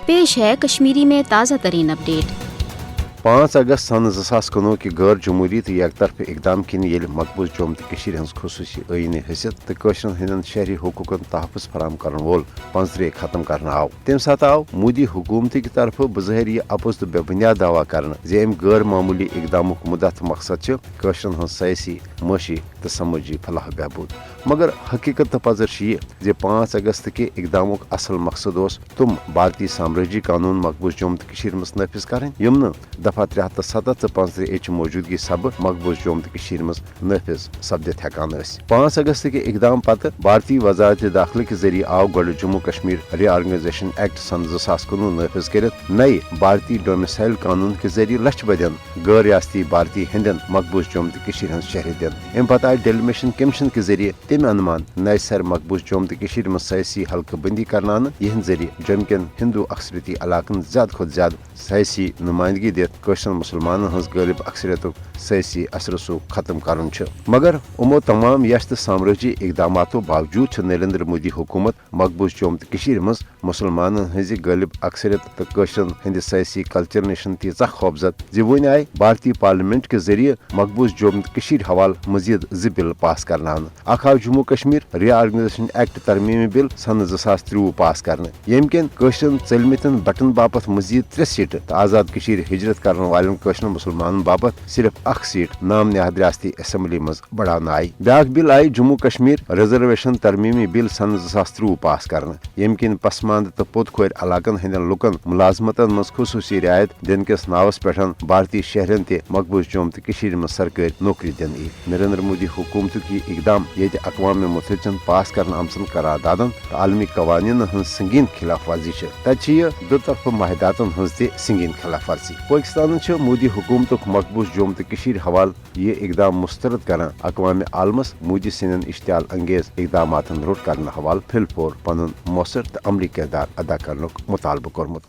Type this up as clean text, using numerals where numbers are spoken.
पेश है कश्मीरी में ताज़ा तरीन अपडेट। 5 अगस्त सन 2019 कि गैर जमहूरी तो एक तरफ इकदाम किन ये मकबूज जोम तो हज खसूसी आईनी हैसियत तो कशरन हंदन शहरी हकूकन तहफ़ुज़ फराम कर वोल 15 खत्म करना आव। तम सात आव मोदी हुकूमत की तरफ बज़ाहिर यह अपोज तो बेबुनियाद दावा कर गैर मामूली इकदाम मुद्दा मकसद कशरन हज सयासी मशी तो समूजी फलाह बहबूद, मगर हकीकत तो पजर ये 5 अगस्त के इकदाम असल मकसद तुम भारतीय साम्राज्य कानून मकबूज जोम तो मज नफिज करें यम दफा 73 तो 35 मौजूदगी सब मकबूज जोम तो मज नफिज सपदित हेकान। 5 अगस्त के इकदाम पत भारतीय वजारत दाखिला के जरिए आव गो जम्मू कश्मीर रीऑर्गेनाइजेशन एक्ट सन 2019 नफिज कर नए भारतीय डोमिसाइल कानून के जरिए लक्ष बदन गैर रियासती भारतीय हंदन मकबूज जोम तो शहरी दिन। अम पत आय डेलिमिशन कमीशन के जरिए तम अनुमान नए सर मकबूज जोम तो मज सयासी हल्का बंदी करना यह जरिए जम कन हिंदू अक्सरियती इलाकन ज्यादा खुद ज्यादा सयासी नुमाइंदगी दित कशरन मुसलमान हज गालिब अक्सरियत सयासी असर रसूख खत्म करन छ। मगर उमो तमाम यश तो साम्राज्य इकदामातों बावजूद नरेंद्र मोदी हुकूमत मकबूज जोम तो मज मुसलमान हज गालिब अक्सरियत तो कशरन हंद सयासी कल्चर नशन तीजा खौफजद वन आय भारतीय पार्लियामेंट के जरिए मकबूज जोम तो हवाल मजीद 2 बिल पास करना। अख आव जम्मू कश्मीर रीऑर्गेनाइजेशन एक्ट तरमीमी बिल सन 2023 पास कर यम कन कशरन चलमतन बटन बापत मजीद 3 सीट तो आजाद हिजरत कर वाले कशरन मुसलमान बापत सिर्फ 1 सीट नाम नहद रियासती असम्बली मज बढ़ान आई। ब्याक बिल आई जम्मू कश्मीर रिजर्वेशन तरमीमी बिल सन 2023 पास कर यम कन पसमानद तो पोत खोर इलाकन हंदन लुकन मुलाजमतन मज खसूसी रियायत दिन किस नावस पे भारतीय शहरन ते मकबूज जोम तो मज सरकारी नौकरी दिन यी। नरेंद्र मोदी हुकूमत की इकदाम ये अक़वाम मुत्तहिदन पास कर आमसन करारदादन तो आलमी कवानीन हज संगीन खिलाफ वर्जी तह दुतरफ माहिदातन हज त संगीन खिलाफ वर्जी। पाकिस्तान मोदी हुकूमत मकबूज जोम तो हवाल ये इकदाम मुस्तरद कर अक़वाम आलमस मोदी सदन इश्तियाल अंगेज इकदाम रोट कर हवाल फिलपोर पन मौसर तो अमली किरदार अदा कर मुतालबा कोरमुत।